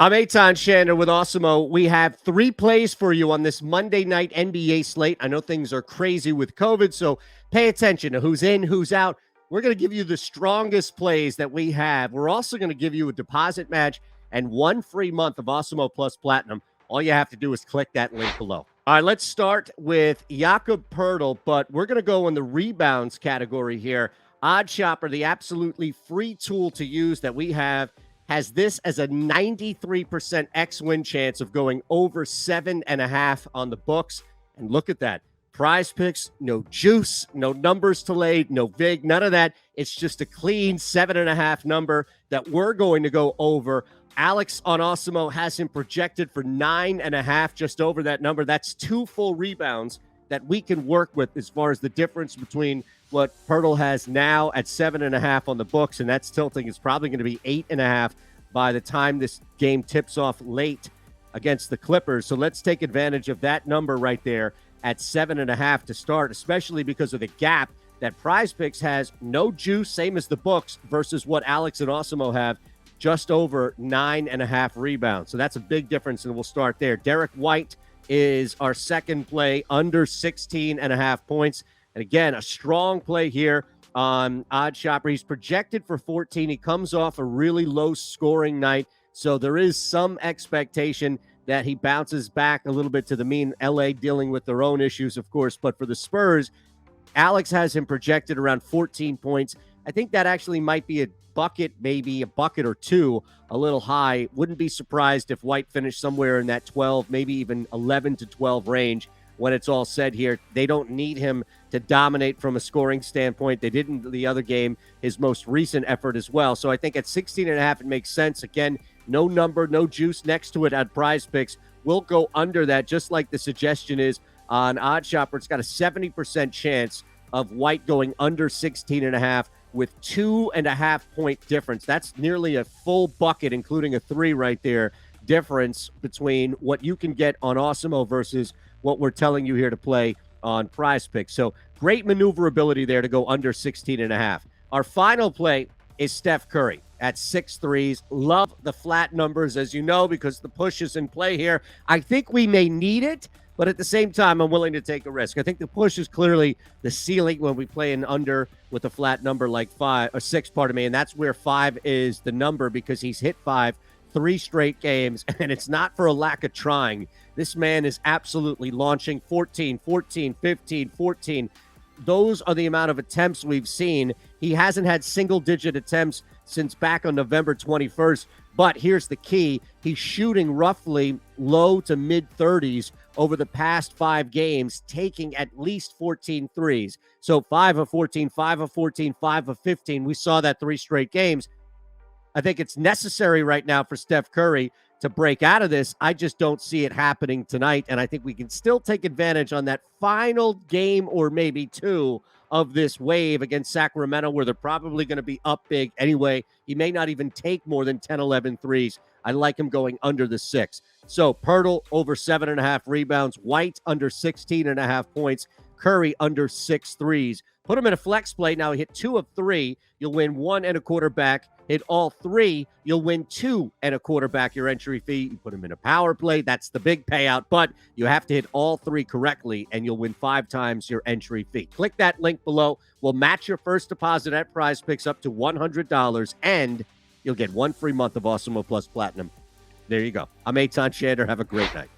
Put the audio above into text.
I'm Eytan Shander with Awesemo. We have 3 plays for you on this Monday night NBA slate. I know things are crazy with COVID, so pay attention to who's in, who's out. We're going to give you the strongest plays that we have. We're also going to give you a deposit match and 1 free month of Awesemo Plus Platinum. All you have to do is click that link below. All right, let's start with Jakob Peoltl, but we're going to go in the rebounds category here. Odd Shopper, the absolutely free tool to use that we have, has this as a 93% X-win chance of going over 7.5 on the books. And look at that. PrizePicks, no juice, no numbers to lay, no vig, none of that. It's just a clean 7.5 number that we're going to go over. Alex on Awesemo has him projected for 9.5, just over that number. That's 2 full rebounds that we can work with as far as the difference between what Peoltl has now at 7.5 on the books, and that's tilting. It's probably going to be 8.5 by the time this game tips off late against the Clippers. So let's take advantage of that number right there at 7.5 to start, especially because of the gap that PrizePicks has. No juice, same as the books, versus what Alex and Awesemo have, just over 9.5 rebounds. So that's a big difference, and we'll start there. Derrick White is our second play, under 16.5 points. And again, a strong play here on Odd Shopper. He's projected for 14. He comes off a really low-scoring night, so there is some expectation that he bounces back a little bit to the mean. LA dealing with their own issues, of course, but for the Spurs, Alex has him projected around 14 points. I think that actually might be a bucket, maybe a bucket or two, a little high. Wouldn't be surprised if White finished somewhere in that 12, maybe even 11 to 12 range when it's all said here. They don't need him to dominate from a scoring standpoint. They didn't the other game, his most recent effort as well. So I think at 16.5, it makes sense. Again, no number, no juice next to it at PrizePicks. We'll go under that, just like the suggestion is on Odd Shopper. It's got a 70% chance of White going under 16.5 with 2.5 point difference. That's nearly a full bucket, including a 3 right there, difference between what you can get on Awesemo versus what we're telling you here to play on PrizePicks. So great maneuverability there to go under 16.5. Our final play is Steph Curry at 6 threes. Love the flat numbers, as you know, because the push is in play here. I think we may need it, but at the same time, I'm willing to take a risk. I think the push is clearly the ceiling when we play an under with a flat number like 5 or 6, pardon me, and that's where 5 is the number because he's hit 5 3 straight games, and it's not for a lack of trying. This man is absolutely launching 14, 14, 15, 14. Those are the amount of attempts we've seen. He hasn't had single-digit attempts since back on November 21st, but here's the key. He's shooting roughly low to mid-30s over the past 5 games, taking at least 14 threes. So 5 of 14, 5 of 14, 5 of 15. We saw that 3 straight games. I think it's necessary right now for Steph Curry to break out of this. I just don't see it happening tonight, and I think we can still take advantage on that final game or maybe 2 of this wave against Sacramento, where they're probably going to be up big anyway. He may not even take more than 10, 11 threes. I like him going under the 6. So Peoltl over 7.5 rebounds, White under 16.5 points, Curry under 6 threes. Put him in a flex play. Now he hit 2 of 3. You'll win 1 and a quarterback. Hit all 3, you'll win 2 and a quarterback your entry fee. You put him in a power play, that's the big payout, but you have to hit all 3 correctly, and you'll win 5 times your entry fee. Click that link below. We'll match your first deposit at PrizePicks up to $100, and you'll get 1 free month of Awesemo Plus Platinum. There you go. I'm Eytan Shander. Have a great night.